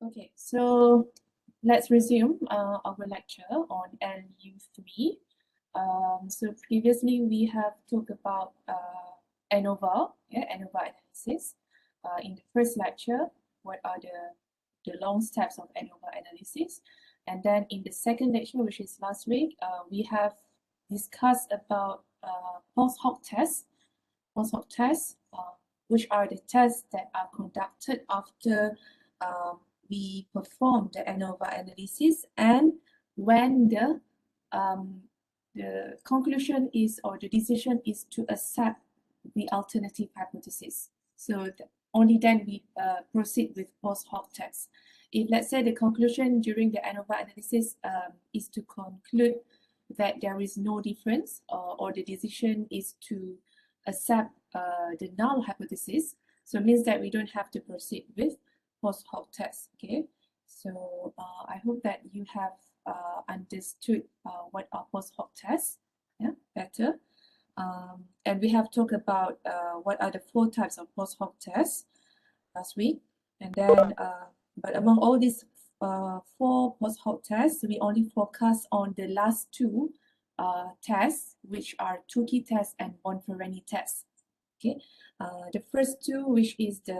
Okay, so let's resume our lecture on LU3. So previously we have talked about Anova, Anova analysis. In the first lecture, what are the long steps of Anova analysis? And then in the second lecture, which is last week, we have discussed about post-hoc tests. Post-hoc tests, which are the tests that are conducted after we perform the Anova analysis and when the conclusion is or the decision is to accept the alternative hypothesis. So only then we proceed with post-hoc tests. If let's say the conclusion during the Anova analysis is to conclude that there is no difference or the decision is to accept the null hypothesis, so it means that we don't have to proceed with post-hoc tests. Okay, so I hope that you have understood what are post-hoc tests better. And we have talked about what are the 4 types of post-hoc tests last week. And then, but among all these 4 post-hoc tests, we only focus on the last 2 tests, which are Tukey test and Bonferonni test. Okay, the first 2, which is the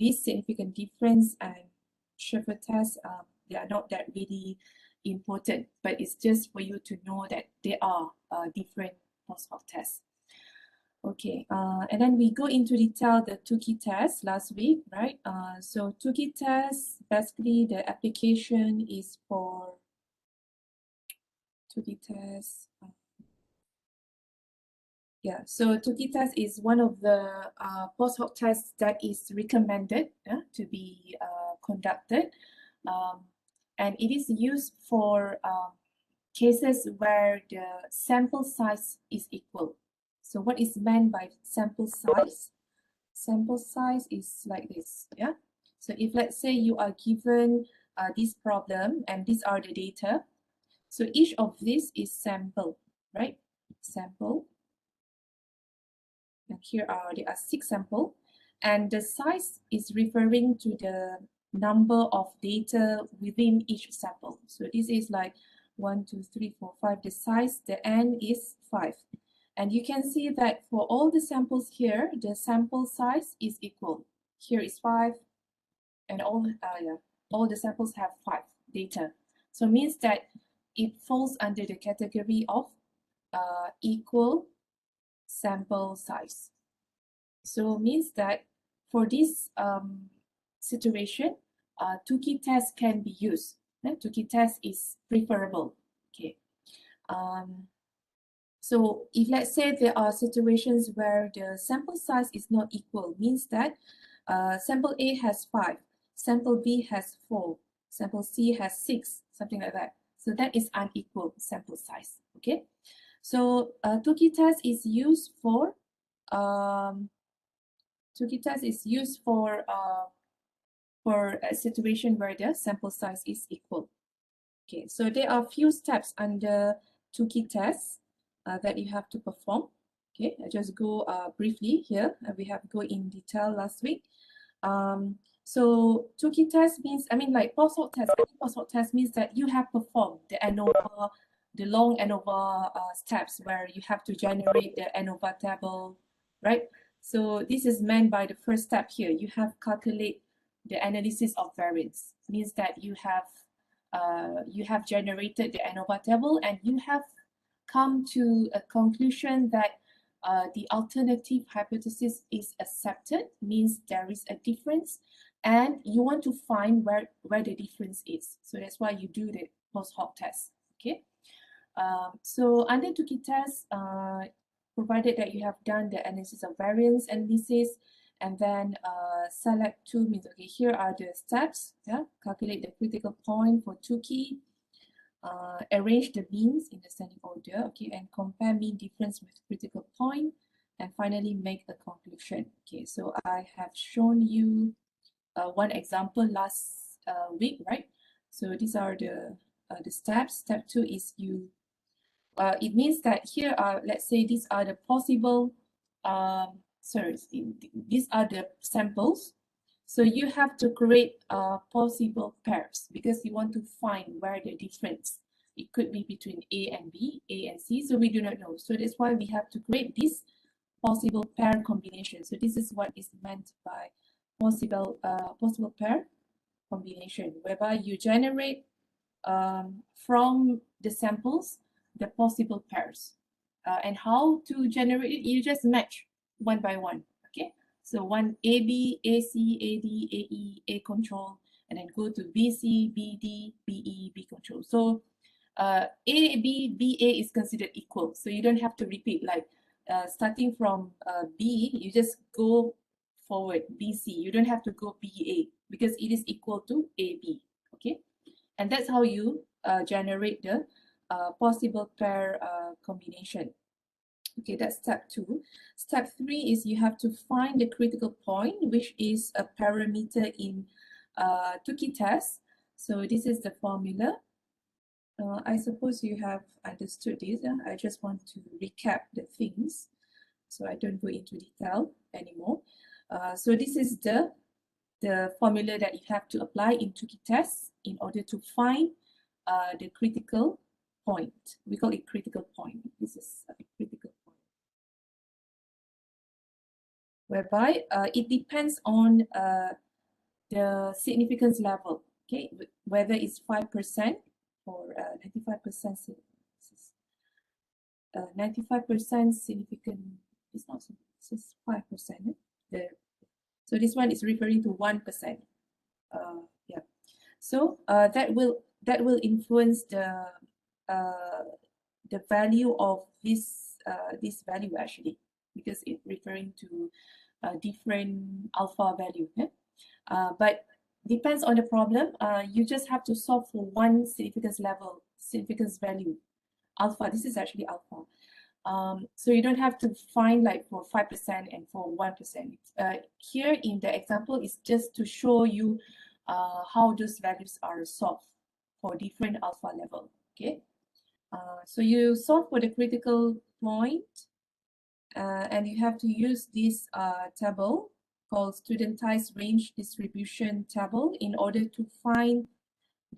least significant difference and Schaffer test, they are not that really important, but it's just for you to know that there are different post-hoc tests. Okay, and then we go into detail the Tukey test last week, right? So Tukey test, basically the application is for Tukey test. Yeah, so Tukey test is one of the post-hoc tests that is recommended to be conducted. And it is used for cases where the sample size is equal. So what is meant by sample size? Sample size is like this, yeah? So if let's say you are given this problem and these are the data, so each of these is sample, right? Sample. And here there are 6 samples, and the size is referring to the number of data within each sample. So this is like 1, 2, 3, 4, 5. The size, the n is 5. And you can see that for all the samples here, the sample size is equal. Here is 5, and all the samples have 5 data. So it means that it falls under the category of equal sample size. So it means that for this situation, Tukey test can be used. Tukey test is preferable. Okay. So if let's say there are situations where the sample size is not equal, means that sample A has 5, sample B has 4, sample C has 6, something like that. So that is unequal sample size. Okay. So Tukey test is used for Tukey test is used for a situation where the sample size is equal. Okay, so there are few steps under Tukey test that you have to perform. Okay, I just go briefly here. We have go in detail last week. So Tukey test means, I mean, like post-hoc test. Post-hoc test means that you have performed the Anova, the long Anova steps where you have to generate the Anova table, right? So this is meant by the first step here. You have calculate the analysis of variance. Means that you have generated the Anova table and you have come to a conclusion that the alternative hypothesis is accepted, means there is a difference, and you want to find where the difference is. So that's why you do the post-hoc test. Okay. So under Tukey test, provided that you have done the analysis of variance analysis, and then select 2 means, okay, here are the steps. Yeah, calculate the critical point for Tukey, arrange the means in descending order, okay, and compare mean difference with critical point, and finally make a conclusion. Okay, so I have shown you one example last week, right? So these are the steps. Step 2 is you. It means that here are, let's say, these are the possible. Sorry, these are the samples. So you have to create possible pairs because you want to find where the difference. It could be between A and B, A and C, so we do not know. So that's why we have to create this possible pair combination. So this is what is meant by possible pair combination, whereby you generate from the samples the possible pairs. And how to generate it? You just match one by one. Okay, so one AB, AC, AD, AE, A control, and then go to BC, BD, BE, B control. So AB, BA is considered equal. So you don't have to repeat, like starting from B, you just go forward, BC. You don't have to go BA because it is equal to AB. Okay, and that's how you generate the possible pair combination. Okay, that's step 2. Step 3 is you have to find the critical point, which is a parameter in Tukey test. So this is the formula. I suppose you have understood this. I just want to recap the things so I don't go into detail anymore. So this is the formula that you have to apply in Tukey tests in order to find the critical point. We call it critical point. This is a critical point, whereby it depends on the significance level. Okay, whether it's 5% or 95%. 95% significant is not, it's 5%. So this one is referring to 1%. Yeah. So that will influence the value of this value actually, because it's referring to a different alpha value. Yeah? But depends on the problem. You just have to solve for one significance value, alpha. This is actually alpha. So you don't have to find like for 5% and for 1%. Here in the example is just to show you how those values are solved for different alpha level. Okay, so you solve for the critical point, and you have to use this table called studentized range distribution table in order to find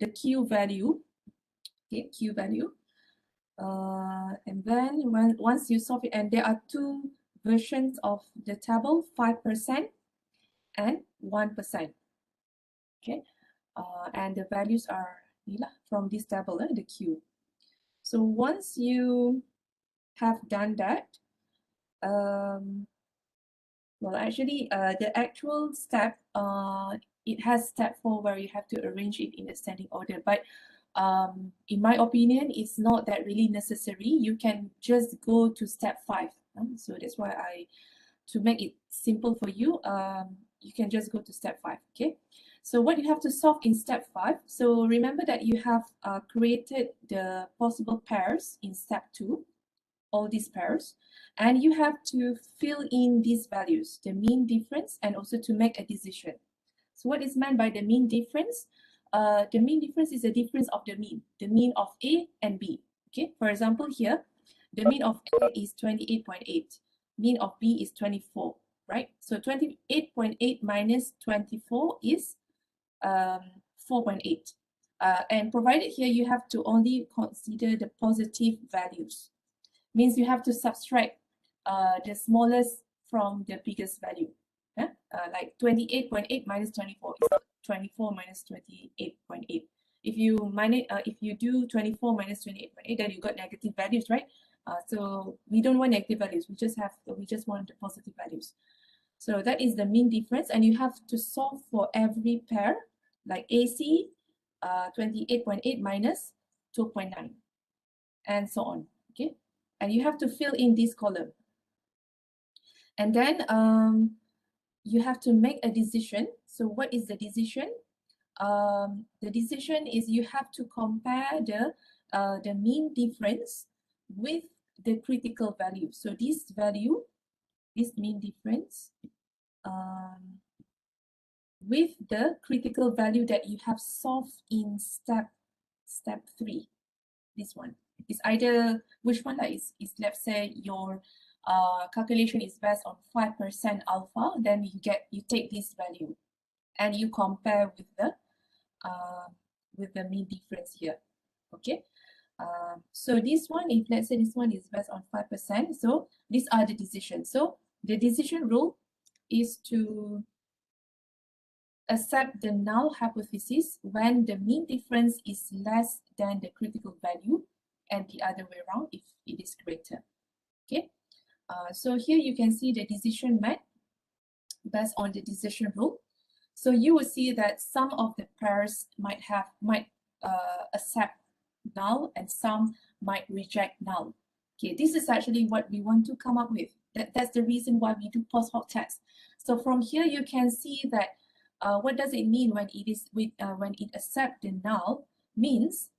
the Q value. Okay, Q value. And then once you solve it, and there are two versions of the table, 5% and 1%. Okay, and the values are from this table, the Q. So once you have done that, well, actually, the actual step, it has step 4 where you have to arrange it in ascending order. But in my opinion, it's not that really necessary. You can just go to step 5. So that's why to make it simple for you, you can just go to step 5. Okay. So what you have to solve in step 5. So remember that you have created the possible pairs in step 2. All these pairs, and you have to fill in these values, the mean difference, and also to make a decision. So what is meant by the mean difference? The mean difference is the difference of the mean of A and B. Okay, for example, here, the mean of A is 28.8, mean of B is 24, right? So 28.8 minus 24 is 4.8. And provided here, you have to only consider the positive values. Means you have to subtract the smallest from the biggest value. Like 28.8 minus 24 is 24 minus 28.8. If you do 24 minus 28.8, then you got negative values, right? So we don't want negative values. We just want the positive values. So that is the mean difference, and you have to solve for every pair, like AC, 28.8 minus 2.9, and so on. Okay. And you have to fill in this column. And then you have to make a decision. So what is the decision? The decision is you have to compare the mean difference with the critical value. So this value, this mean difference, with the critical value that you have solved in step 3. This one. It's either which one is let's say your calculation is based on 5% alpha, then you take this value. and you compare with the mean difference here. Okay. So this one, if let's say this one is based on 5%, so these are the decisions. So the decision rule is to accept the null hypothesis when the mean difference is less than the critical value, and the other way around if it is greater. Okay. So here you can see the decision made based on the decision rule. So you will see that some of the pairs might accept null and some might reject null. Okay, this is actually what we want to come up with. That's the reason why we do post-hoc tests. So from here you can see that what does it mean when it accepts the null means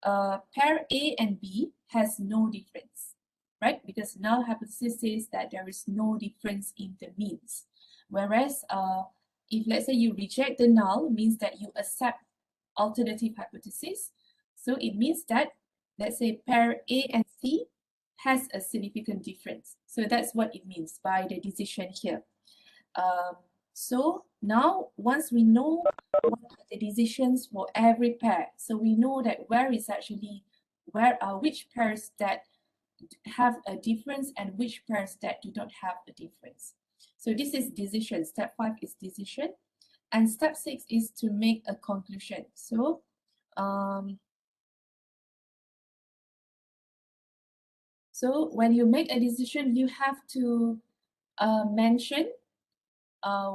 pair A and B has no difference, right? Because null hypothesis says that there is no difference in the means. Whereas if let's say you reject the null, means that you accept alternative hypothesis. So it means that, let's say, pair A and C has a significant difference. So that's what it means by the decision here. So now, once we know what are the decisions for every pair, so we know that which pairs that have a difference and which pairs that do not have a difference. So this is decision. Step 5 is decision, and step 6 is to make a conclusion. So when you make a decision, you have to mention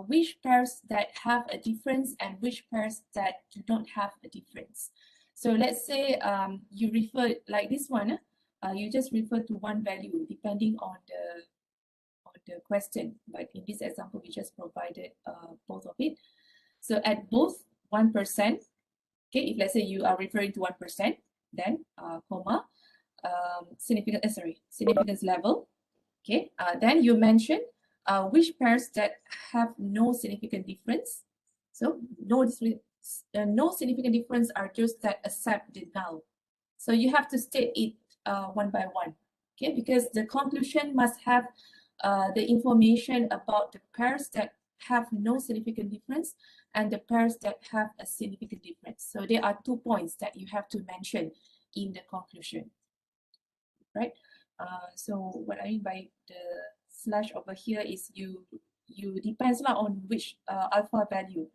which pairs that have a difference and which pairs that do not have a difference. So let's say you refer like this one, you just refer to one value depending on the question. But in this example, we just provided both of it. So at both 1%, okay, if let's say you are referring to 1%, then comma, significance level, okay, then you mention which pairs that have no significant difference. So no significant difference are those that accept the null. So you have to state it one by one, okay, because the conclusion must have the information about the pairs that have no significant difference and the pairs that have a significant difference. So there are 2 points that you have to mention in the conclusion, right? So what I mean by the slash over here is you depends on which alpha value.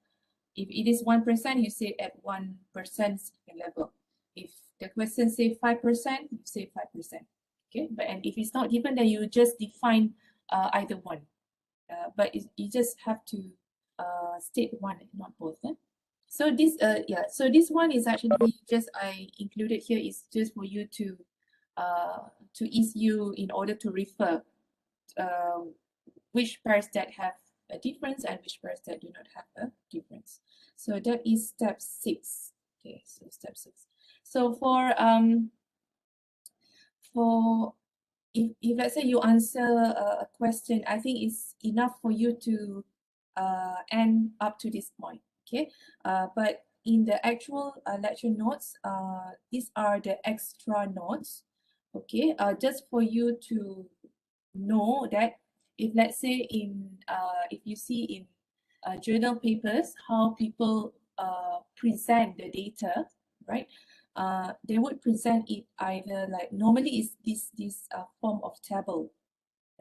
If it is 1%, you say at 1% level. If the question say 5%, you say 5%. Okay, and if it's not given, then you just define either one. But you just have to state one, not both. So this so this one is actually just I included here is just for you to ease you in order to refer which pairs that have a difference and which pairs that do not have a difference. So that is step 6. Okay, so step 6. So for if let's say you answer a question, I think it's enough for you to end up to this point. Okay, but in the actual lecture notes, these are the extra notes. Okay, just for you to know that if let's say if you see in journal papers how people present the data, right? They would present it either like normally is this form of table.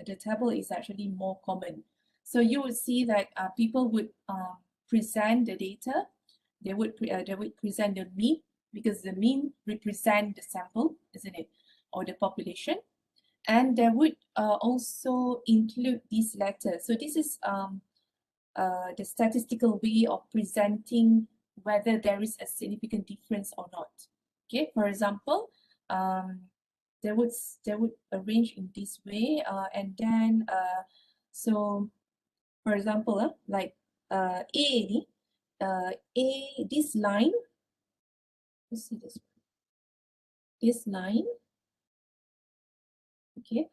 The table is actually more common. So you would see that people would present the data. They would present the mean because the mean represent the sample, isn't it, or the population. And they would also include these letters. So this is the statistical way of presenting whether there is a significant difference or not. Okay, for example, they would arrange in this way, and then so for example, like A, this line. Let's see this line. Okay,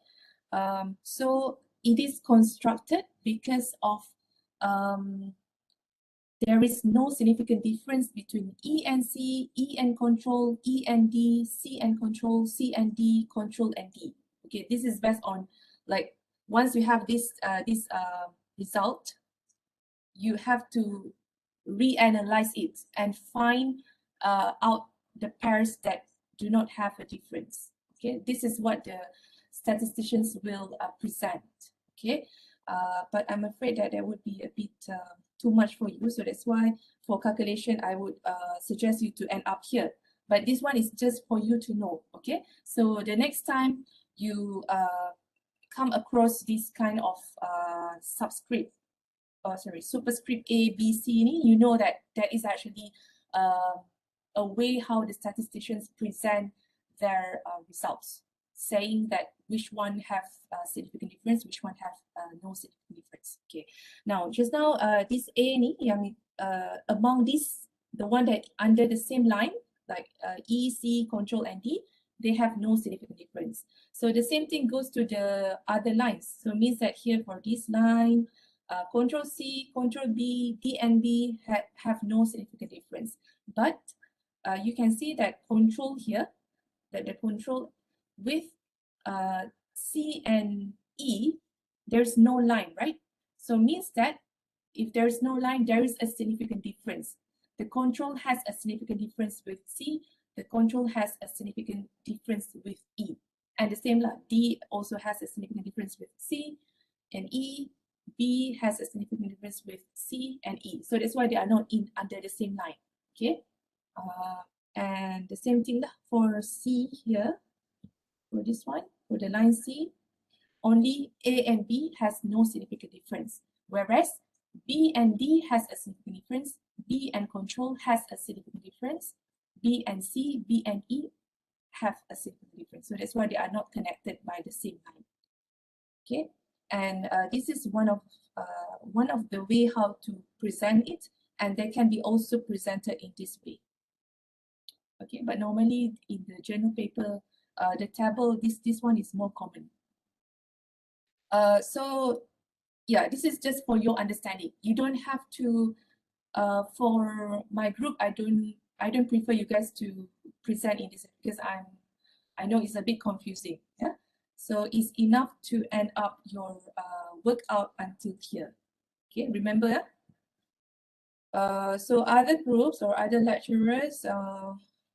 so it is constructed because of there is no significant difference between E and C, E and control, E and D, C and control, C and D, control and D. Okay, this is based on like once you have this result, you have to reanalyze it and find out the pairs that do not have a difference. Okay, this is what the statisticians will present. Okay, but I'm afraid that that would be a bit too much for you. So that's why for calculation, I would suggest you to end up here. But this one is just for you to know. Okay, so the next time you come across this kind of subscript, or sorry, superscript A, B, C, you know that that is actually a way how the statisticians present their results, saying that which one have significant difference, which one have no significant difference. Okay. Now, just now, this A ni, yang among this, the one that under the same line, like E, C, control, and D, they have no significant difference. So the same thing goes to the other lines. So it means that here for this line, control C, control B, D and B have no significant difference. But you can see that control here, that the control with C and E, there's no line, right? So means that if there's no line, there is a significant difference. The control has a significant difference with C, the control has a significant difference with E. And the same like D also has a significant difference with C and E. B has a significant difference with C and E. So that's why they are not in under the same line. Okay. And the same thing for C here, for this one, for the line C, only A and B has no significant difference, whereas B and D has a significant difference, B and control has a significant difference, B and C, B and E have a significant difference. So that's why they are not connected by the same line. Okay, and this is one of the way how to present it, and they can be also presented in this way. Okay, but normally in the journal paper, the table, this one is more common. So yeah, this is just for your understanding. You don't have to, for my group, I don't prefer you guys to present in this because I know it's a bit confusing. Yeah, so it's enough to end up your workout until here. Okay, remember. So other groups or other lecturers,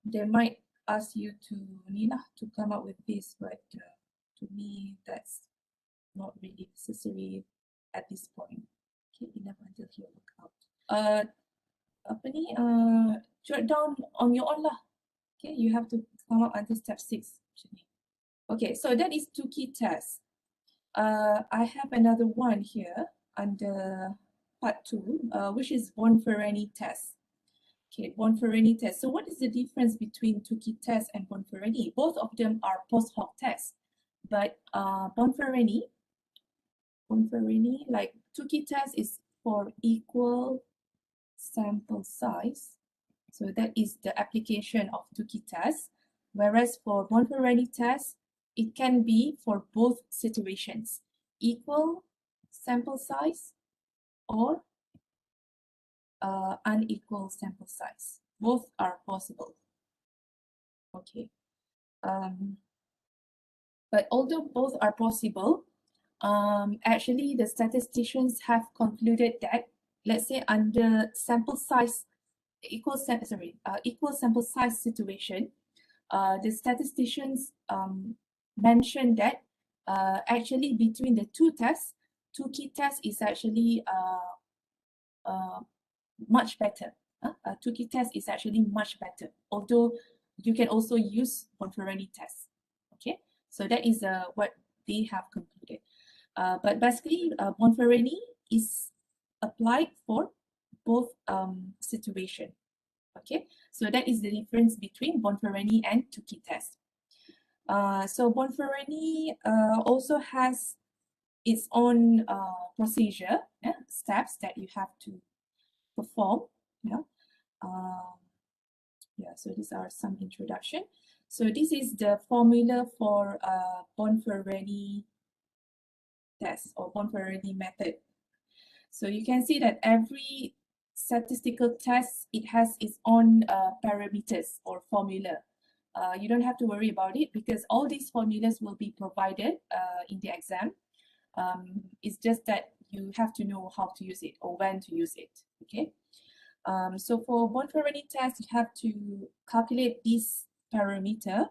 they might ask you to Nina to come up with this, but to me that's not really necessary at this point. Okay, enough until here workout. Apa ni? Jot down on your own lah. Okay, you have to come up until step 6 actually. Okay, so that is 2 key tests. I have another one here under part 2, which is Bonferonni test. Okay, Bonferonni test. So what is the difference between 2 key test and Bonferonni? Both of them are post-hoc tests, but Bonferonni, like 2 key test is for equal sample size. So that is the application of 2 key test. Whereas for Bonferonni test, it can be for both situations, equal sample size or unequal sample size. Both are possible. Okay. But although both are possible, actually the statisticians have concluded that, let's say under sample size, equal sample size situation, the statisticians mentioned that actually between the 2 tests, 2 key tests is actually much better. 2 key test is actually much better, although you can also use Bonferonni test. Okay, so that is what they have concluded. But basically, Bonferonni is applied for both situation. Okay, so that is the difference between Bonferonni and 2 key test. So Bonferonni also has its own procedure, steps that you have to perform. So these are some introduction. So this is the formula for Bonferonni test or Bonferonni method. So you can see that every statistical test, it has its own parameters or formula. You don't have to worry about it because all these formulas will be provided in the exam. It's just that you have to know how to use it or when to use it. Okay. So for Bonferonni test, you have to calculate this parameter,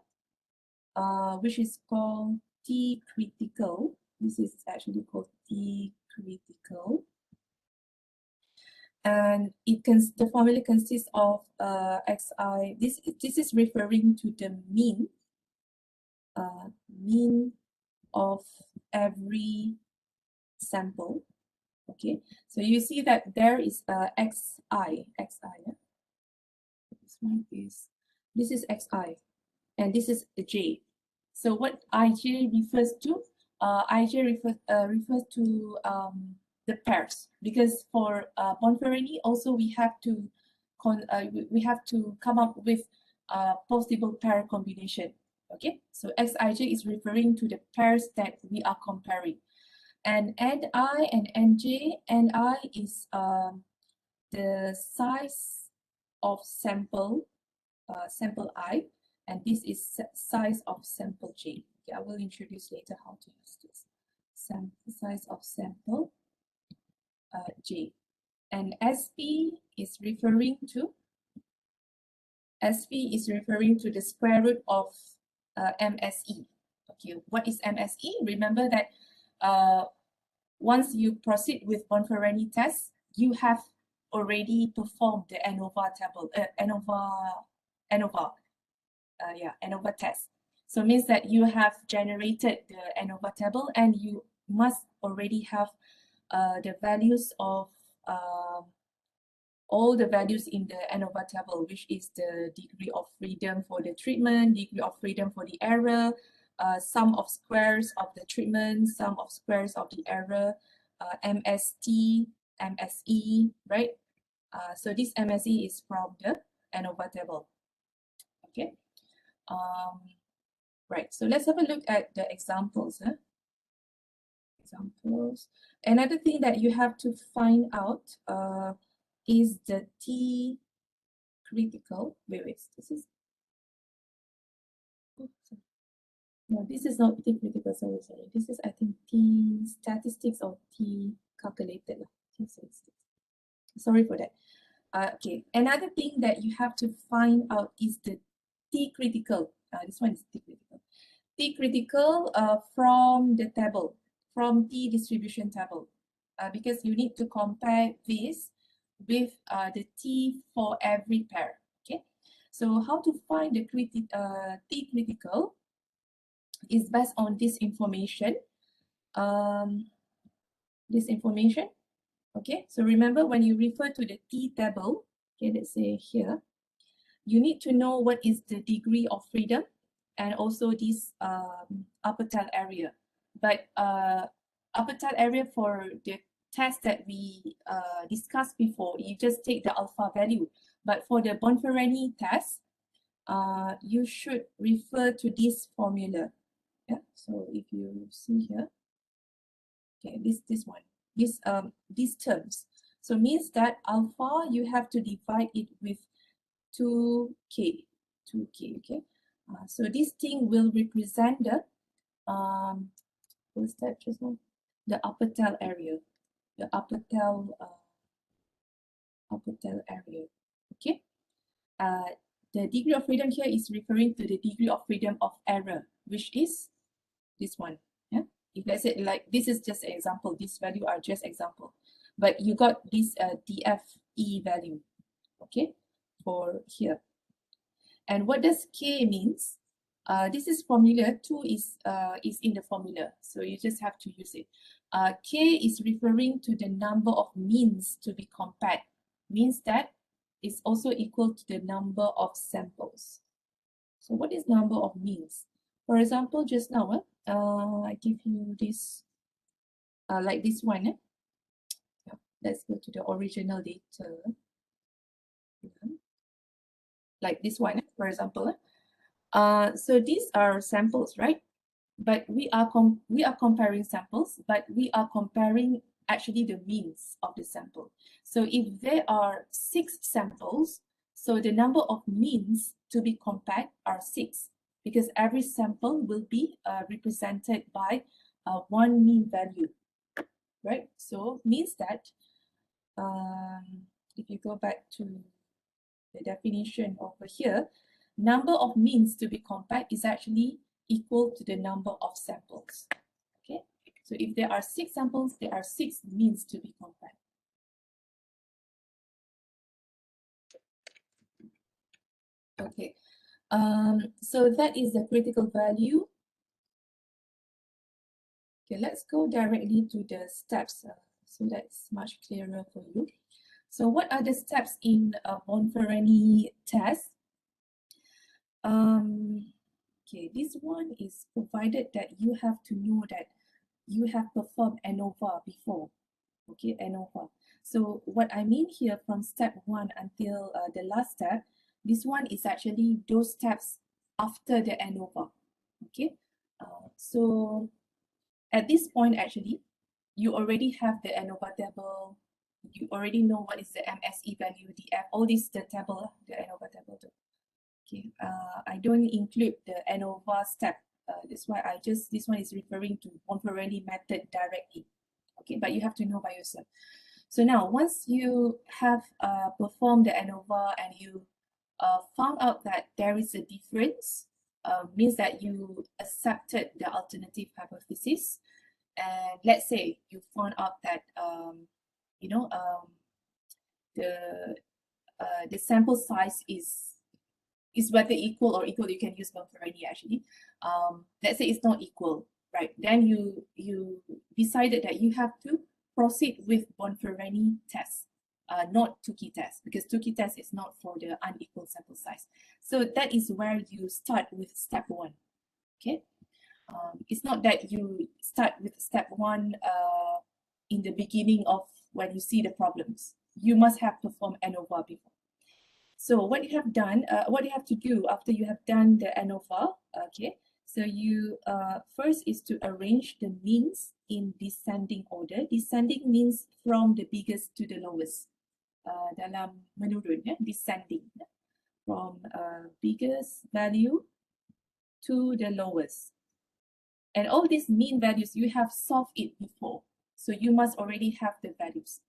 which is called T critical. This is actually called T critical. And the formula consists of xi. This is referring to the mean of every sample. Okay, so you see that there is xi. Yeah? This is xi, and this is j. So what ij refers to? Ij refers to the pairs, because for Bonferrini also we have to come up with possible pair combination. Okay, so xij is referring to the pairs that we are comparing, and ni and nj. Ni is the size of sample I, and this is size of sample j. Okay, I will introduce later how to use this. Size of sample j, and sp is referring to the square root of MSE. Okay, what is MSE? Remember that once you proceed with Bonferonni test, you have already performed the Anova table, Anova test. So it means that you have generated the Anova table, and you must already have the values of all the values in the Anova table, which is the degree of freedom for the treatment, degree of freedom for the error, sum of squares of the treatment, sum of squares of the error, MST, MSE, right? So this MSE is from the Anova table. Okay. Right, so let's have a look at the examples. Examples. Another thing that you have to find out is the T critical. Wait, this is, no, this is not T critical, sorry. This is, I think, T statistics or T calculated. T statistics. Sorry for that. Okay, another thing that you have to find out is the T critical. This one is T critical. T critical from the table, from T distribution table, because you need to compare this with the T for every pair. Okay, so how to find the T critical is based on this information. Okay, so remember when you refer to the T table, okay, let's say here, you need to know what is the degree of freedom and also this upper tail area. But upper tail area for the test that we discussed before, you just take the alpha value. But for the Bonferrini test, you should refer to this formula. Yeah, so if you see here, okay, this one, these terms. So means that alpha, you have to divide it with 2k, okay. So this thing will represent the what's that just now? The upper tail area, the upper tail area. Okay. The degree of freedom here is referring to the degree of freedom of error, which is this one. Yeah. If let's say like this is just an example, these values are just example, but you got this DFE value, okay, for here. And what does K means? This is formula 2 is in the formula, so you just have to use it. K is referring to the number of means to be compared, means that it's also equal to the number of samples. So what is number of means? For example, just now, I give you this, like this one. Yeah, let's go to the original data. Like this one, for example. So these are samples, right? But we are comparing samples, but we are comparing actually the means of the sample. So if there are 6 samples, so the number of means to be compared are 6, because every sample will be represented by one mean value, right? So means that if you go back to the definition over here, number of means to be compact is actually equal to the number of samples. Okay, so if there are 6 samples, there are 6 means to be compact. Okay, so that is the critical value. Okay, let's go directly to the steps so that's much clearer for you. So what are the steps in a Bonferonni test? Okay, this one is provided that you have to know that you have performed Anova before. Okay, Anova. So what I mean here from step 1 until the last step, this one is actually those steps after the Anova. Okay, so at this point actually, you already have the Anova table. You already know what is the MSE value, DF, all this the table, the Anova table. Okay, I don't include the Anova step. That's why this one is referring to Bonferonni method directly. Okay, but you have to know by yourself. So now, once you have performed the Anova and you found out that there is a difference, means that you accepted the alternative hypothesis. And let's say you found out that you know the sample size is whether equal or equal. You can use Bonferonni actually. Let's say it's not equal, right? Then you decided that you have to proceed with Bonferonni test, not Tukey test, because Tukey test is not for the unequal sample size. So that is where you start with step 1. Okay, it's not that you start with step 1 in the beginning of when you see the problems. You must have performed Anova before. So what you have done, what you have to do after you have done the Anova, okay, so you first is to arrange the means in descending order. Descending means from the biggest to the lowest. Dalam menurun, descending, from biggest value to the lowest. And all these mean values, you have solved it before. So you must already have the values.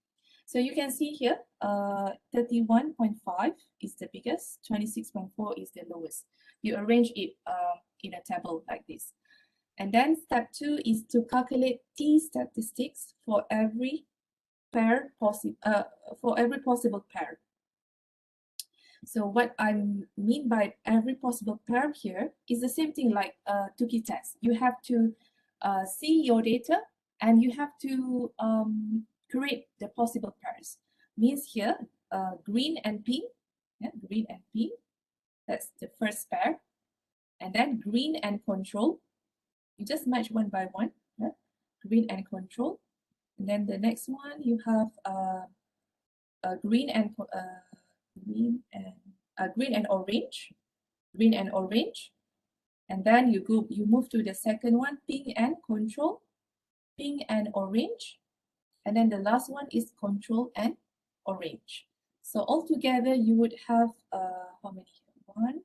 So you can see here, 31.5 is the biggest, 26.4 is the lowest. You arrange it in a table like this. And then step 2 is to calculate T statistics for every pair for every possible pair. So what I mean by every possible pair here is the same thing like Tukey test. You have to see your data and you have to create the possible pairs. Means here, green and pink, green and pink, that's the first pair. And then green and control, you just match one by one, green and control. And then the next one, you have green and orange, green and orange. And then you move to the second one, pink and control, pink and orange. And then the last one is control and orange. So altogether, you would have how many? 1,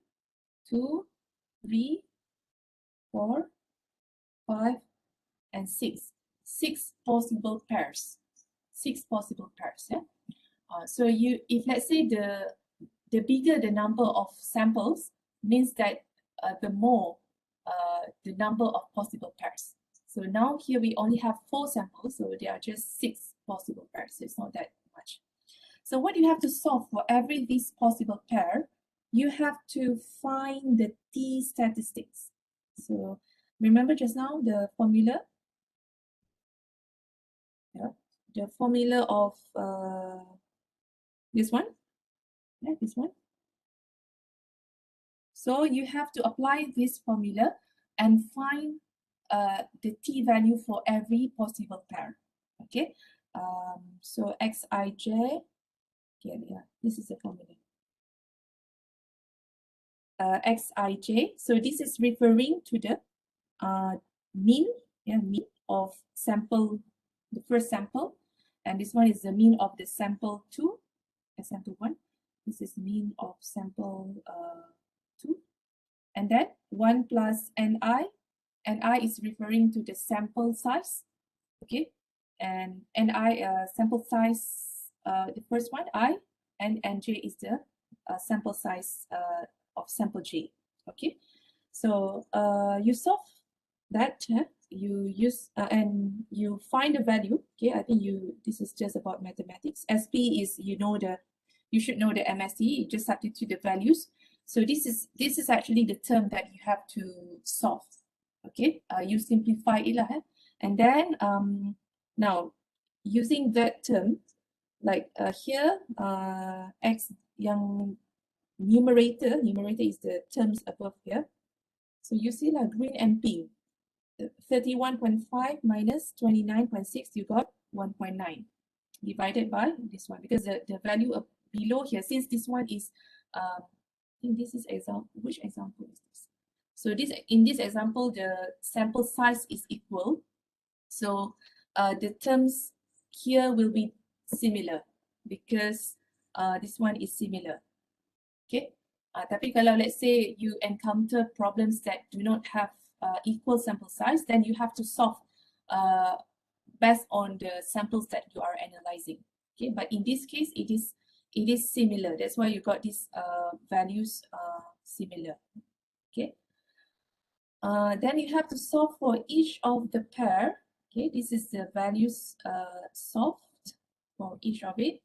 2, 3, 4, 5, and 6. 6 possible pairs. 6 possible pairs. Yeah. So if let's say the bigger the number of samples, means that the more the number of possible pairs. So now here we only have 4 samples, so there are just 6 possible pairs. So it's not that much. So what you have to solve for every this possible pair, you have to find the T statistics. So remember just now the formula? Yeah, the formula of this one? Yeah, this one. So you have to apply this formula and find the T value for every possible pair. Okay, so Xij, okay, yeah, this is the formula. Xij, so this is referring to the mean, mean of sample, the first sample, and this one is the mean of the sample 2, sample 1. This is mean of sample 2, and then 1 plus Ni. Ni is referring to the sample size, okay, and Ni sample size, the first one I N and J is the sample size of sample J. Okay, so you solve that, you use and you find the value. Okay, I think this is just about mathematics. SP is, you should know the MSE, you just substitute the values. So this is actually the term that you have to solve. Okay, you simplify it, and then now using that term, like here, X yang numerator is the terms above here. So you see like green and pink, 31.5 minus 29.6, you got 1.9 divided by this one, because the value of below here, since this one is, I think this is example, which example is this? So in this example, the sample size is equal. So the terms here will be similar because this one is similar. Okay. Tapi kalau let's say you encounter problems that do not have equal sample size, then you have to solve based on the samples that you are analyzing. Okay, but in this case, it is similar. That's why you got these values similar. Okay. Then you have to solve for each of the pair. Okay, this is the values solved for each of it.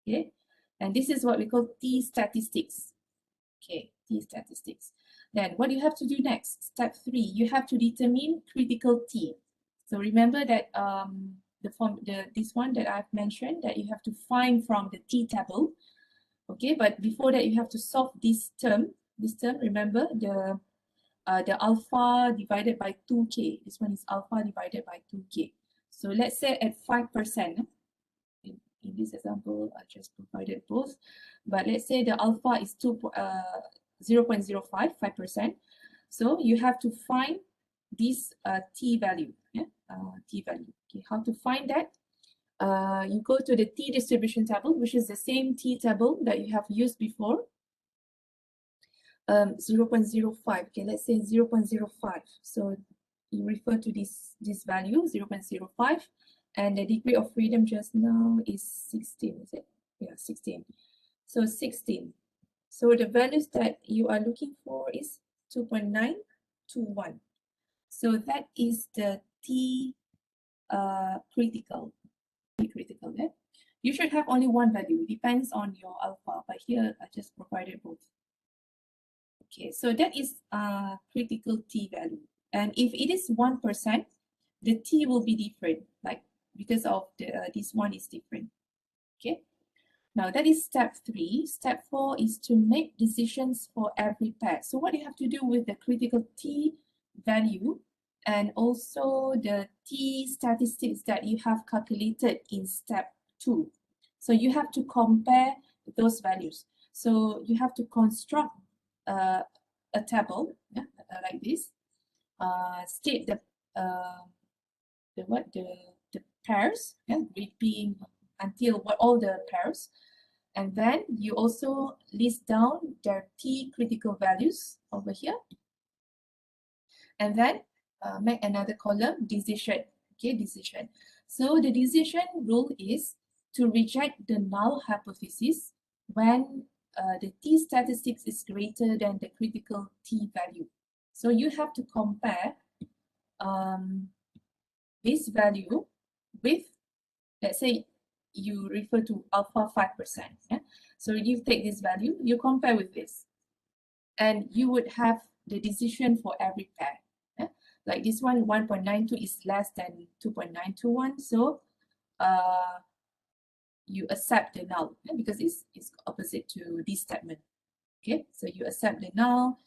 Okay, and this is what we call T statistics. Okay, T statistics. Then what you have to do next, step 3, you have to determine critical T. So remember that this one that I've mentioned, that you have to find from the T table. Okay, but before that you have to solve this term. Remember the alpha divided by 2k. This one is alpha divided by 2k. So let's say at 5%. In this example, I just provided both, but let's say the alpha is 0.05, 5%. So you have to find this T value. T value. Okay, how to find that? You go to the T distribution table, which is the same T table that you have used before. 0.05. Okay, let's say 0.05. So you refer to this value, 0.05. And the degree of freedom just now is 16, is it? Yeah, 16. So 16. So the values that you are looking for is 2.921. So that is the T critical. Yeah? You should have only one value. Depends on your alpha, but here I just provided both. Okay, so that is critical T value. And if it is 1%, the T will be different, like because of this one is different. Okay, now that is step 3. Step 4 is to make decisions for every pair. So what you have to do with the critical T value and also the T statistics that you have calculated in step 2. So you have to compare those values. So you have to construct a table, like this. State the pairs, repeating until all the pairs, and then you also list down their T critical values over here, and then make another column, decision. Okay, decision. So the decision rule is to reject the null hypothesis when the T statistics is greater than the critical T value. So you have to compare this value with, let's say you refer to alpha 5%. Yeah? So you take this value, you compare with this, and you would have the decision for every pair. Yeah? Like this one, 1.92 is less than 2.921. So you accept the null, because it's opposite to this statement. Okay, so you accept the null,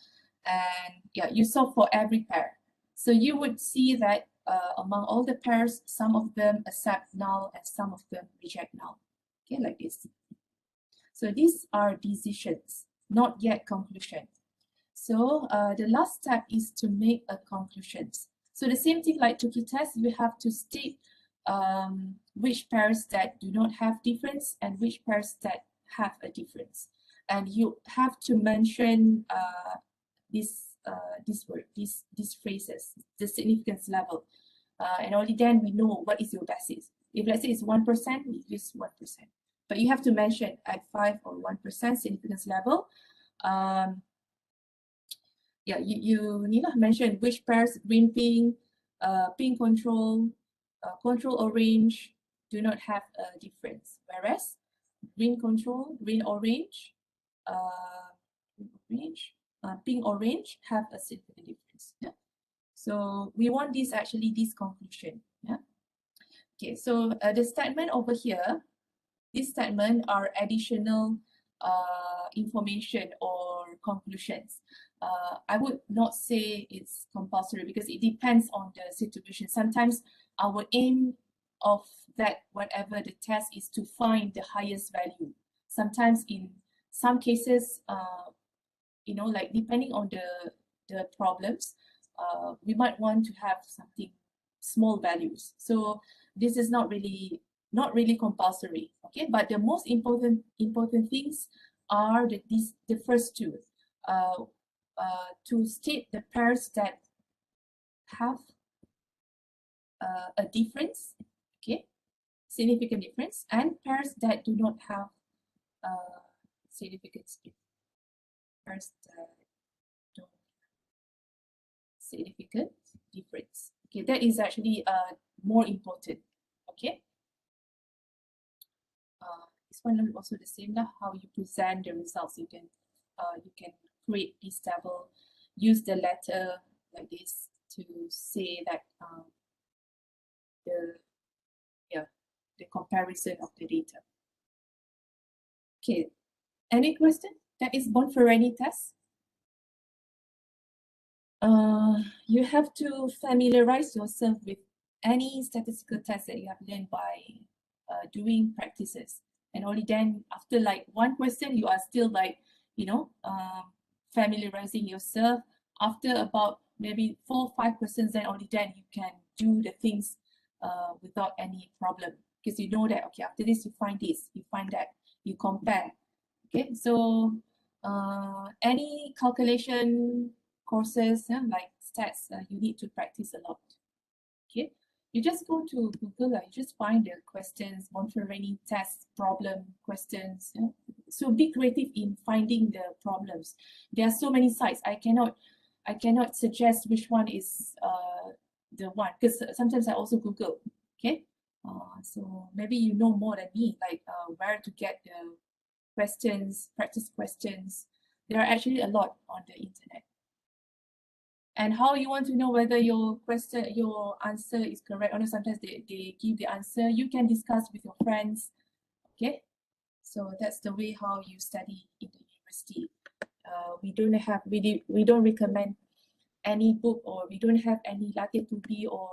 and yeah, you solve for every pair. So you would see that among all the pairs, some of them accept null and some of them reject null. Okay, like this. So these are decisions, not yet conclusion. So the last step is to make a conclusion. So the same thing like Tukey test, you have to state which pairs that do not have difference and which pairs that have a difference. And you have to mention this word, these phrases, the significance level. And only then we know what is your basis. If let's say it's 1%, we use 1%. but you have to mention at 5 or 1% significance level. Yeah, you need to mention which pairs, green, pink, pink control, control orange do not have a difference, whereas green control, green orange, pink orange have a significant difference. Yeah. So we want this conclusion. Yeah. Okay, so the statement over here, this statement are additional information or conclusions. I would not say it's compulsory because it depends on the situation. Sometimes our aim of that, whatever the test, is to find the highest value. Sometimes in some cases, you know, like depending on the problems, we might want to have something small values. So this is not really compulsory. Okay, but the most important things are the first two. To state the pairs that have a difference, okay, significant difference, and pairs that do not have significant pairs that don't have significant difference. Okay, that is actually more important. Okay. This one is also the same lah. How you present the results, you can create this table, use the letter like this to say that the comparison of the data. Okay, any question? That is Bonferonni test. You have to familiarize yourself with any statistical test that you have learned by doing practices, and only then after like one question you are still like, you know, familiarizing yourself. After about maybe 4 or 5 questions, then only then you can do the things without any problem, because you know that okay, after this you find this, you find that, you compare. Okay, so any calculation courses like stats, you need to practice a lot. Okay, you just go to Google, you just find the questions, Bonferonni test problem questions. Yeah? So be creative in finding the problems. There are so many sites. I cannot suggest which one is the one, because sometimes I also Google. Okay, so maybe you know more than me, like where to get the questions, practice questions. There are actually a lot on the internet. And how you want to know whether your question, your answer is correct or not, sometimes they give the answer. You can discuss with your friends. Okay, so that's the way how you study in the university. We don't recommend any book, or we don't have any latitude or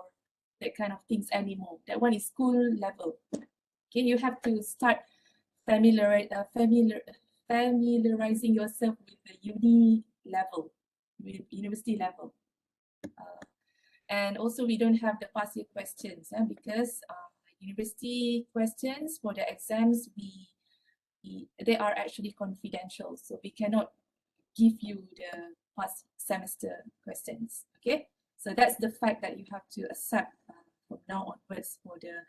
that kind of things anymore. That one is school level. Okay, you have to start familiarizing yourself with the uni level, with university level. And also we don't have the past year questions because university questions for the exams, they are actually confidential, so we cannot give you the past semester questions. Okay, so that's the fact that you have to accept from now onwards for the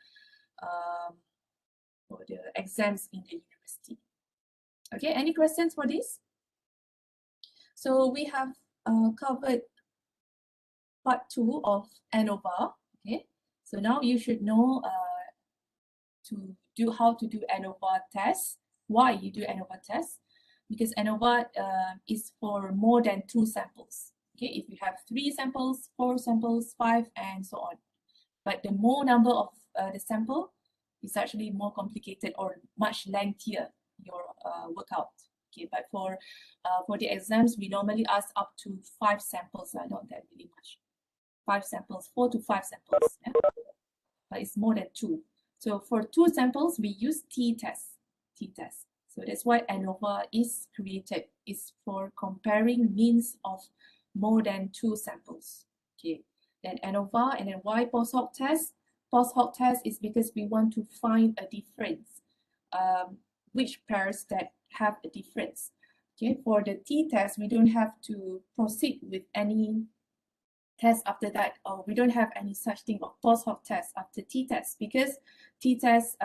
exams in the university. Okay, any questions for this? So we have covered part 2 of Anova. Okay, so now you should know how to do Anova tests. Why you do Anova tests? Because Anova is for more than 2 samples. Okay, if you have 3 samples, 4 samples, 5, and so on. But the more number of the sample is actually more complicated or much lengthier your workout. Okay, but for the exams, we normally ask up to 5 samples, not that really much. 5 samples, 4 to 5 samples, yeah? But it's more than 2. So for 2 samples, we use t-test. So that's why Anova is created. It's for comparing means of more than 2 samples. Okay, then Anova, and then why Post-Hoc test? Post-Hoc test is because we want to find a difference. Which pairs that have a difference. Okay, for the t-test, we don't have to proceed with any test after that, or we don't have any such thing of post-hoc test after t-test, because t-test,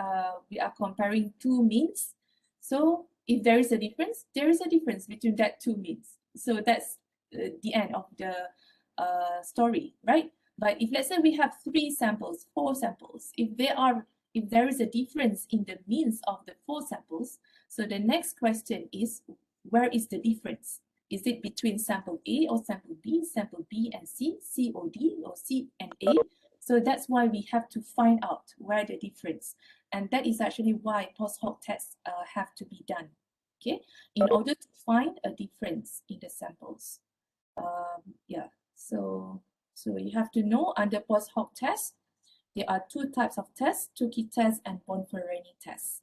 we are comparing two means. So if there is a difference, there is a difference between that two means. So that's the end of the story, right? But if let's say we have 3 samples, 4 samples, if there is a difference in the means of the 4 samples, so the next question is, where is the difference? Is it between sample A or sample B, sample B and C, C or D, or C and A? So that's why we have to find out where the difference. And that is actually why post-hoc tests have to be done, okay? In order to find a difference in the samples. Yeah, so you have to know under post-hoc test, there are 2 types of tests, Tukey test and Bonferonni test.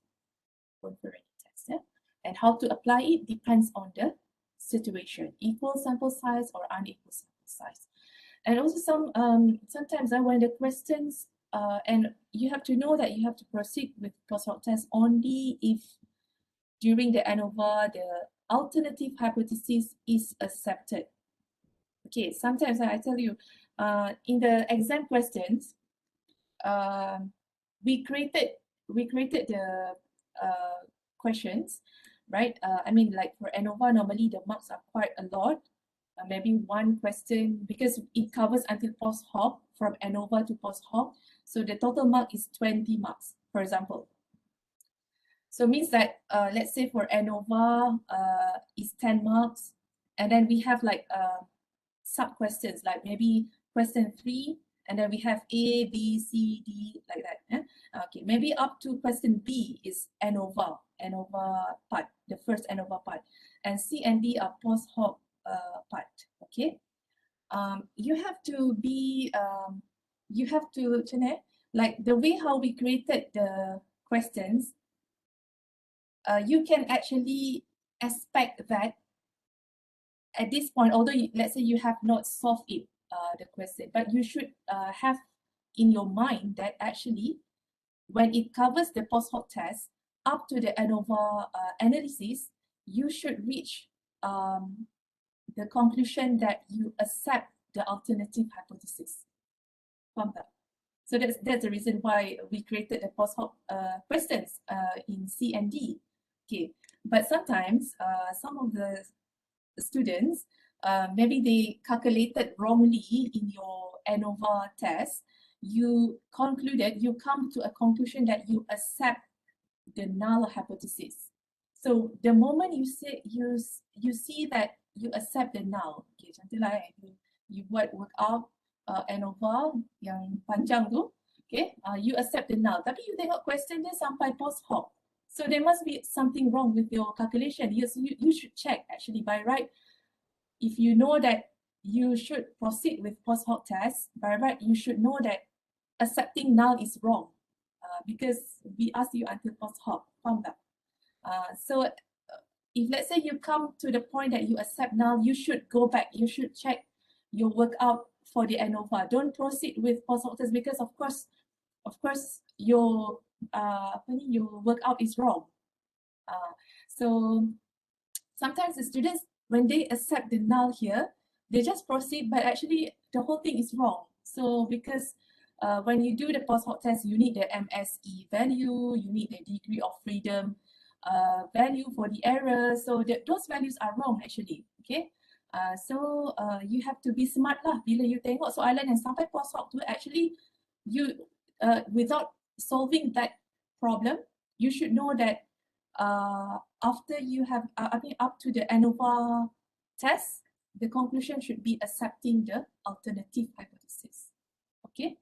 Bonferonni test, yeah? And how to apply it depends on the situation, equal sample size or unequal sample size. And also sometimes when the questions, and you have to know that you have to proceed with post-hoc test only if during the Anova, the alternative hypothesis is accepted. Okay, sometimes I tell you, in the exam questions, we created the questions, right? I mean, like for Anova, normally the marks are quite a lot. Maybe 1 question, because it covers until post-hoc, from Anova to post-hoc. So the total mark is 20 marks, for example. So means that, let's say for Anova, is 10 marks. And then we have like sub-questions, like maybe question 3, and then we have A, B, C, D, like that. Okay, maybe up to question B is Anova part, the first Anova part. And C and D are post-hoc part, okay? You have to be, like the way how we created the questions, you can actually expect that at this point, although let's say you have not solved it, the question, but you should have in your mind that actually when it covers the post-hoc test up to the Anova analysis, you should reach the conclusion that you accept the alternative hypothesis. So that's the reason why we created the post-hoc questions in C and D. Okay, but sometimes some of the students, maybe they calculated wrongly in your Anova test. You come to a conclusion that you accept the null hypothesis. So the moment you see that you accept the null, okay, contohlah you buat workout Anova yang panjang tu, okay, you accept the null, tapi you tengok question dia sampai post-hoc. So there must be something wrong with your calculation. Yes, you should check actually by right. If you know that you should proceed with post-hoc test, by right, you should know that accepting null is wrong, because we ask you until post-hoc, faham tak? So if let's say you come to the point that you accept null, you should go back, you should check your workout for the Anova. Don't proceed with post-hoc test, because of course your your workout is wrong. So sometimes the students, when they accept the null here, they just proceed, but actually the whole thing is wrong. So because when you do the post-hoc test, you need the MSE value, you need the degree of freedom value for the error. So those values are wrong actually, okay? So you have to be smart lah. Bila you tengok soalan yang sampai post-hoc tu, actually you without solving that problem, you should know that after you have, up to the Anova test, the conclusion should be accepting the alternative hypothesis. Okay,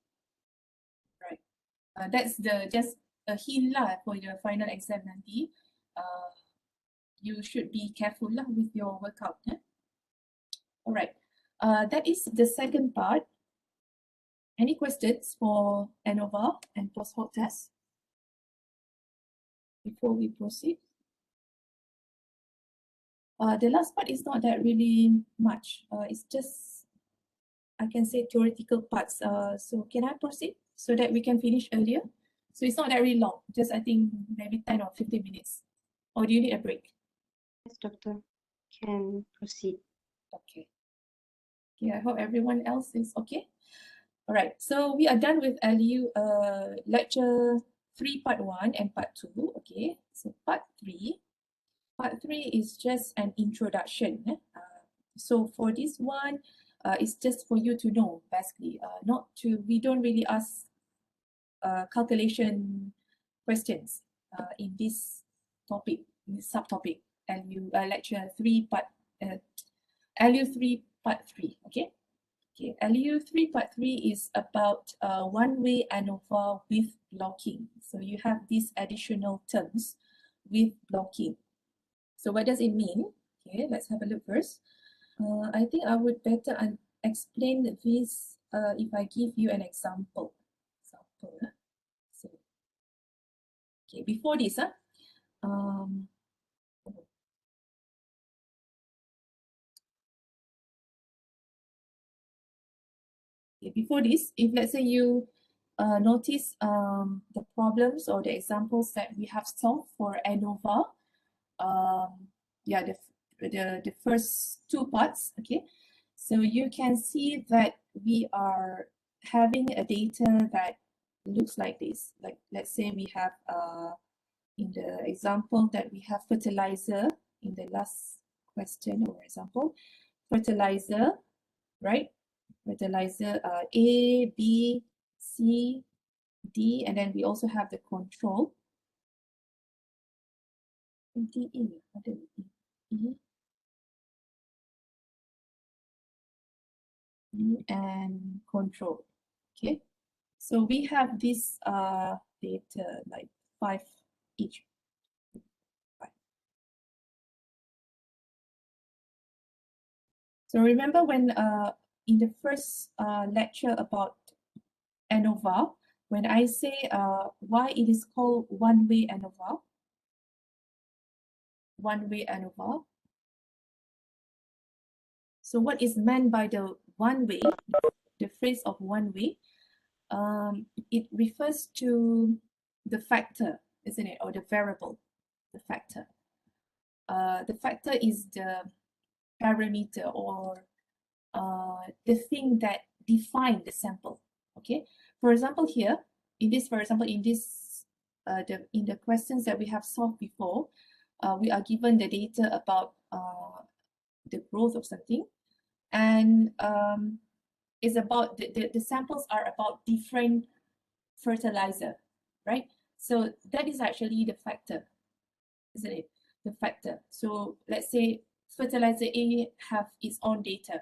right. That's just a hint lah for your final exam nanti. You should be careful lah with your workout. All right. That is the second part. Any questions for Anova and post-hoc test before we proceed? The last part is not that really much. It's just, I can say, theoretical parts. So can I proceed so that we can finish earlier? So it's not that really long, just I think maybe 10 or 15 minutes. Or do you need a break? Yes, doctor. Can proceed. Okay. Okay, I hope everyone else is okay. All right, so we are done with LU lecture 3 part 1 and part 2. Okay, so part 3 is just an introduction. So for this one, it's just for you to know, basically. We don't really ask calculation questions in this topic, in this subtopic, lecture 3 part LU 3 part 3. Okay. Okay, LU 3 part 3 is about one-way Anova with blocking. So you have these additional terms with blocking. So what does it mean? Okay, let's have a look first. I think I would better explain this if I give you an example. So, okay, before this, before this, if let's say you notice the problems or the examples that we have solved for Anova, yeah, the first 2 parts, okay, so you can see that we are having a data that looks like this. Like, let's say we have in the example that we have fertilizer in the last question or example, fertilizer, right? Fertilizer A, B, C, D, and then we also have the control. D, E, and control. Okay, so we have this data like 5 each. So remember when in the first lecture about Anova, when I say why it is called one-way Anova, one-way Anova. So what is meant by the one-way, the phrase of one-way? It refers to the factor, isn't it, or the variable, the factor. The factor is the parameter or the thing that define the sample. Okay, for example, here in this, in the questions that we have solved before, we are given the data about the growth of something, and is about the samples are about different fertilizer, right? So that is actually the factor, isn't it? The factor. So let's say fertilizer A have its own data,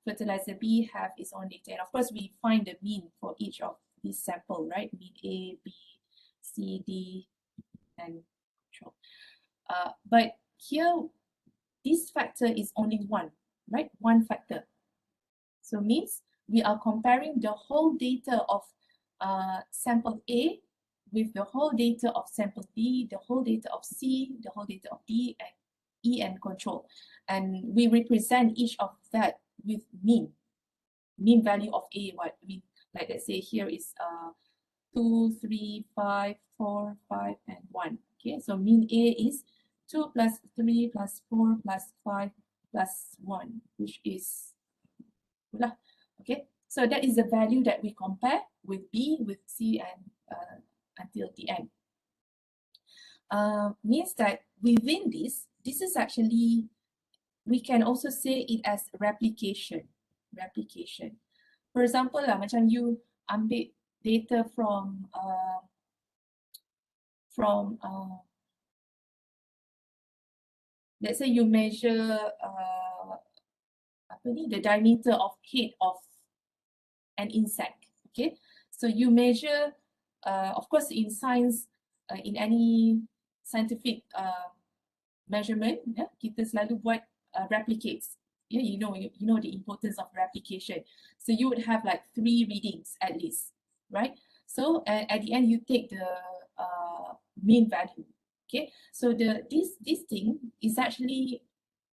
fertilizer B have its own data, and of course we find the mean for each of these sample, right? Mean A, B, C, D, and control. But here, this factor is only one, right? One factor. So means we are comparing the whole data of sample A with the whole data of sample B, the whole data of C, the whole data of D, and E, and control. And we represent each of that with mean value of A. What I mean, like let's say here is 2, 3, 5, 4, 5, and 1. Okay, so mean A is 2 plus 3 plus 4 plus 5 plus 1, which is okay. So that is the value that we compare with B, with C, and until the end. Means that within this is actually, we can also say it as replication. Replication. For example, macam you ambil data from let's say you measure the diameter of head of an insect. Okay, so you measure, of course, in science, in any scientific measurement, kita selalu buat replicates. Yeah, you know the importance of replication. So you would have like 3 readings at least, right? So at the end you take the mean value. Okay, so this thing is actually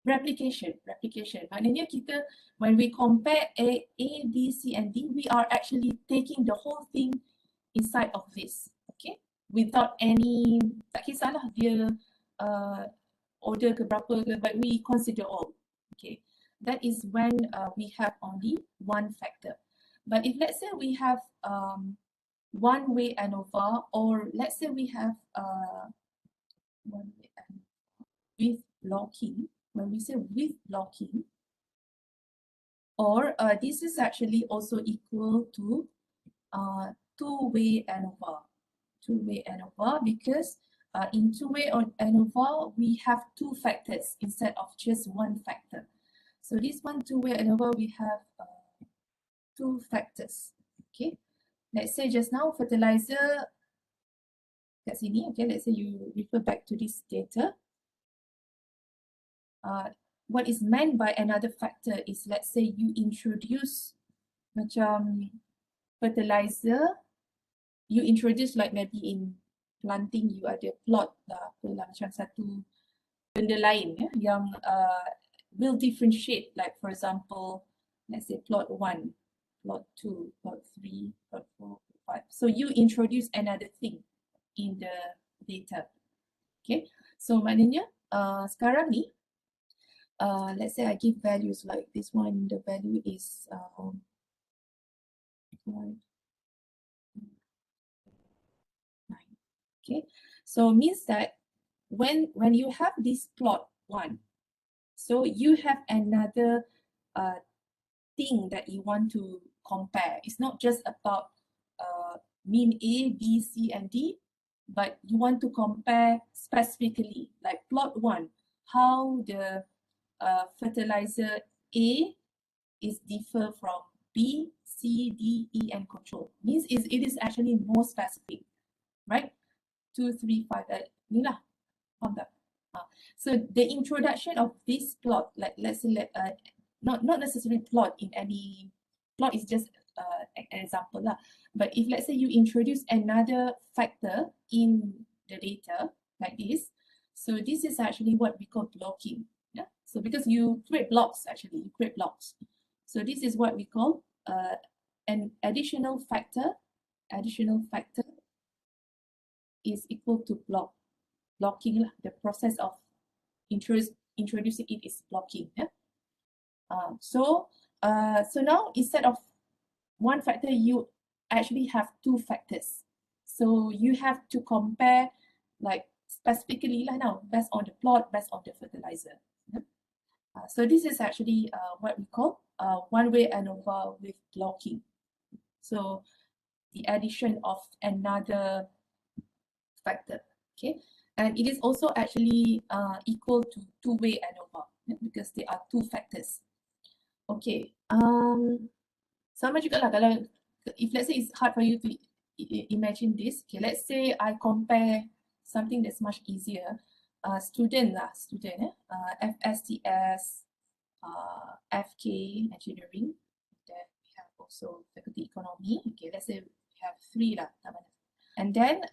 replication. Maknanya kita, when we compare A, B, C, and D, we are actually taking the whole thing inside of this. Okay, without any, tak kisahlah dia order ke berapa ke, but we consider all. Okay, that is when we have only one factor. But if let's say we have one-way ANOVA, or let's say we have one-way ANOVA with blocking, when we say with blocking, or this is actually also equal to two-way ANOVA. Two-way ANOVA, because in two-way ANOVA, we have two factors instead of just one factor. So this one two-way ANOVA, we have two factors. Okay, let's say just now fertilizer kat sini. Okay, let's say you refer back to this data. What is meant by another factor is, let's say you introduce macam fertilizer, you introduce like maybe in planting, you ada plot lah, apalah, macam satu benda lain yang will differentiate, like for example, let's say plot 1, plot 2, plot 3, plot 4, plot 5. So you introduce another thing in the data. Okay, so maknanya sekarang ni let's say I give values like this one, the value is 9. Okay, so means that when you have this plot 1, so you have another thing that you want to compare. It's not just about mean A, B, C, and D, but you want to compare specifically, like plot 1, how the fertilizer A is differ from B, C, D, E, and control. Means it is actually more specific, right? 2, 3, 5, ni lah, faham tak? So the introduction of this plot, like let's say not necessarily plot in any, plot is just an example lah. But if let's say you introduce another factor in the data like this, so this is actually what we call blocking. Yeah. So because you create blocks, actually you create blocks. So this is what we call an additional factor. Additional factor is equal to blocking lah. The process of introducing it is blocking. Yeah. So now instead of one factor, you actually have two factors. So you have to compare like specifically lah now, based on the plot, based on the fertilizer. Yeah. So this is actually what we call one-way ANOVA with blocking. So the addition of another factor. Okay, and it is also actually equal to two-way ANOVA, because there are two factors. Okay, sama juga lah kalau if let's say it's hard for you to imagine this. Okay, let's say I compare something that's much easier. Student, FSTS, FK engineering, then we have also faculty economy. Okay, let's say we have 3 lah, and then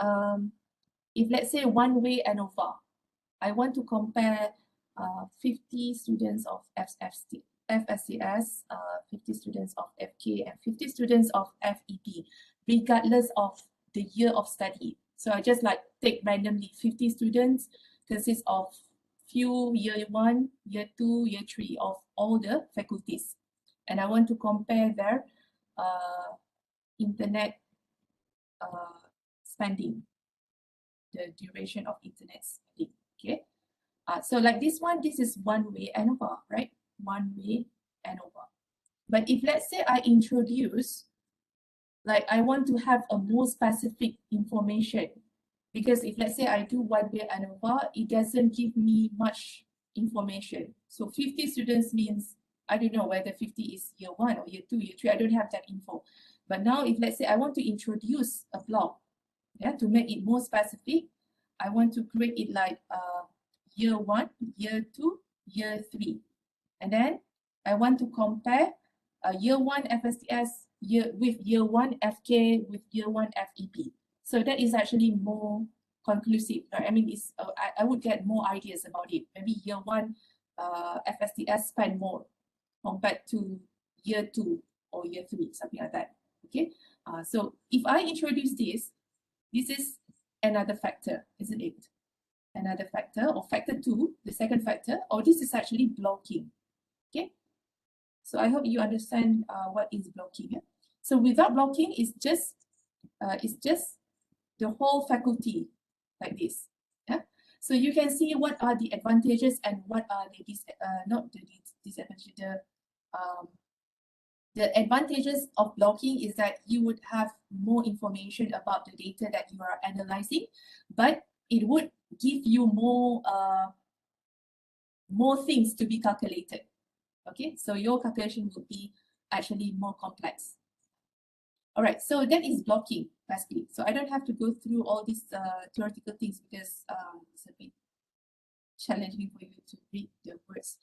if let's say one-way ANOVA, I want to compare 50 students of FSCS, 50 students of FK, and 50 students of FEP, regardless of the year of study. So I just like take randomly 50 students, consists of few year 1, year 2, year 3 of all the faculties. And I want to compare their internet spending, the duration of internet spending. Okay. So like this one, this is one-way ANOVA, right? One-way ANOVA. But if let's say I introduce, like I want to have a more specific information, because if let's say I do one-way ANOVA, it doesn't give me much information. So 50 students means, I don't know whether 50 is year 1 or year 2, year 3, I don't have that info. But now if let's say I want to introduce a block, yeah, to make it more specific, I want to create it like year 1, year 2, year 3. And then I want to compare year 1 FSTS with year 1 FK with year 1 FEP. So that is actually more conclusive. Right? I mean, it's, I would get more ideas about it. Maybe year 1 FSTS spend more compared to year 2 or year 3, something like that. Okay. So if I introduce this is another factor, isn't it? Another factor, or factor 2, the second factor, or this is actually blocking. Okay. So I hope you understand what is blocking. Yeah? So without blocking, it's just the whole faculty like this. Yeah. So you can see what are the advantages and what are the disadvantages. The advantages of blocking is that you would have more information about the data that you are analyzing, but it would give you more things to be calculated. Okay, so your calculation will be actually more complex. All right, so that is blocking basically. So I don't have to go through all these theoretical things because it's a bit challenging for you to read the words.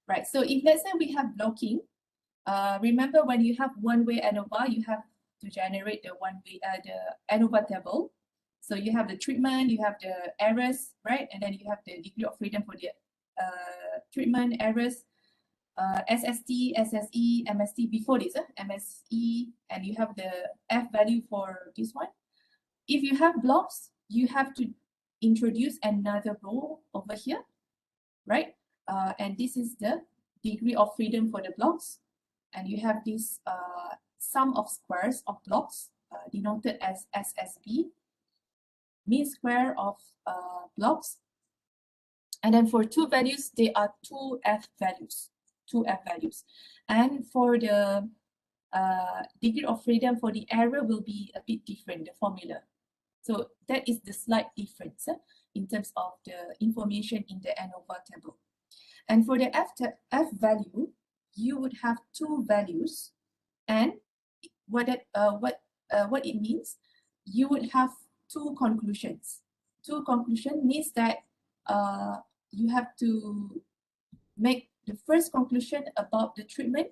Right, so if let's say we have blocking, remember when you have one-way ANOVA, you have to generate the one-way the ANOVA table. So you have the treatment, you have the errors, right? And then you have the degree of freedom for the treatment, errors, SST, SSE, MST before this, MSE, and you have the F value for this one. If you have blocks, you have to introduce another row over here, right? And this is the degree of freedom for the blocks. And you have this sum of squares of blocks denoted as SSB, mean square of blocks. And then for two values, they are two F values. And for the degree of freedom for the error will be a bit different, the formula. So that is the slight difference in terms of the information in the ANOVA table. And for the F value, you would have two values, and what it means, you would have two conclusions. Two conclusion means that you have to make the first conclusion about the treatment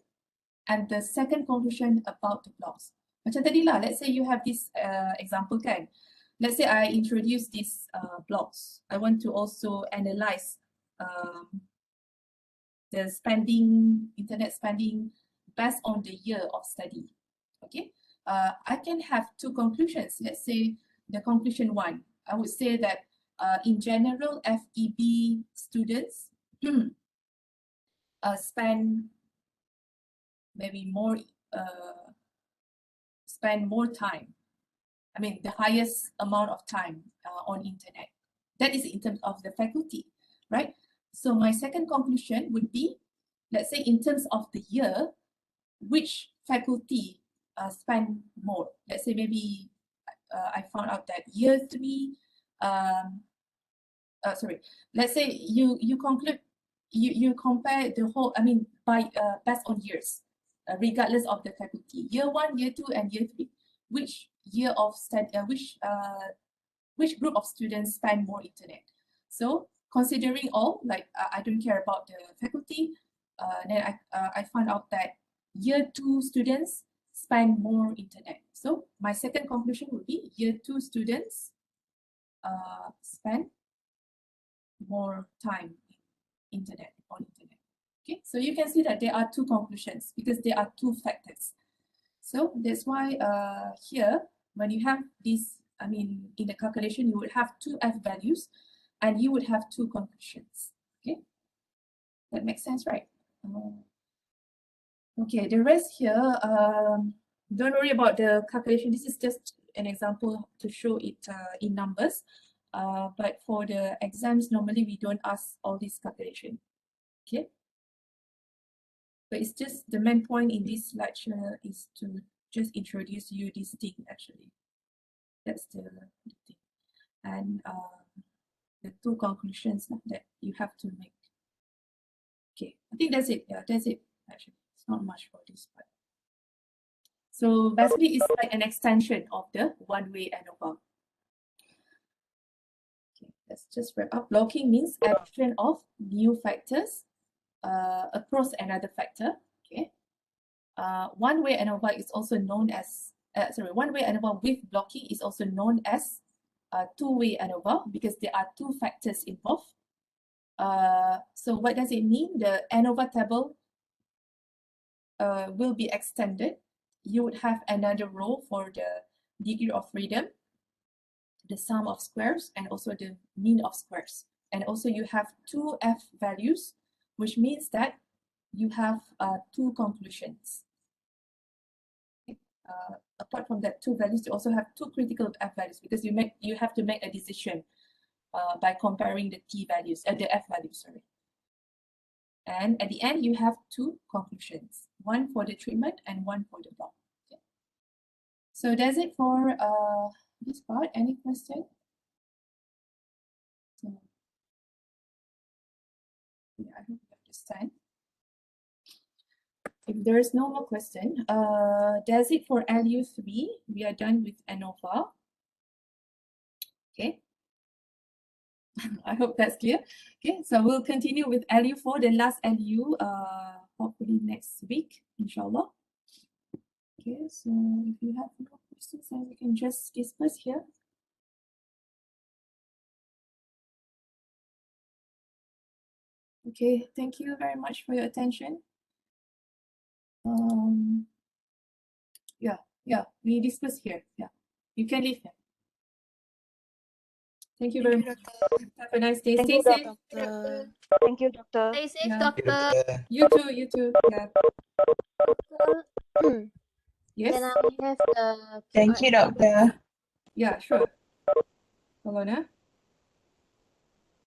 and the second conclusion about the blocks. Macam tadi lah, let's say you have this example kan. Let's say I introduce these blocks. I want to also analyze the spending, internet spending based on the year of study. Okay, I can have two conclusions. Let's say the conclusion one, I would say that in general, FEB students spend maybe more, spend more time. I mean, the highest amount of time on internet. That is in terms of the faculty, right? So my second conclusion would be, let's say in terms of the year, which faculty spend more? Let's say maybe I found out that year 3, let's say you conclude, you compare the whole, I mean, by based on years, regardless of the faculty, year 1, year 2, and year 3, which year of study, which group of students spend more internet? So considering all, like I don't care about the faculty, then I found out that year 2 students spend more internet. So my second conclusion would be year 2 students spend more time on internet. Okay, so you can see that there are two conclusions because there are two factors. So that's why here, when you have this, I mean, in the calculation, you would have two F values and you would have two conclusions. Okay, that makes sense, right? Okay, the rest here, don't worry about the calculation. This is just an example to show it in numbers. But for the exams, normally we don't ask all this calculation. Okay. But it's just the main point in this lecture is to just introduce you this thing actually. That's the thing. And the two conclusions that you have to make. Okay, I think that's it. Yeah, that's it actually. It's not much for this part. So basically it's like an extension of the one-way ANOVA. Okay, let's just wrap up. Blocking means addition of new factors across another factor. Okay. One-way ANOVA is also known as, one-way ANOVA with blocking is also known as two-way ANOVA because there are two factors involved. So what does it mean? The ANOVA table will be extended. You would have another row for the degree of freedom, the sum of squares, and also the mean of squares. And also you have two F values, which means that you have two conclusions. Apart from that two values, you also have two critical f values, because you have to make a decision by comparing the t values, the f values, sorry. And at the end, you have two conclusions, one for the treatment and one for the block. Okay. So that's it for this part. Any question? So, yeah, I hope you understand. If there is no more question, that's it for LU3. We are done with Anova. Okay. I hope that's clear. Okay, so we'll continue with LU4, the last LU, hopefully next week, inshallah. Okay, so if you have no questions, then we can just discuss here. Okay, thank you very much for your attention. Yeah, we discuss here. Yeah, you can leave here. Thank you very much. Have a nice day. Stay safe. Doctor. Thank you, doctor. Stay safe, Yeah. doctor. You too. Yeah. Yes. Can I have the Thank you, doctor. Yeah, sure. Hold on,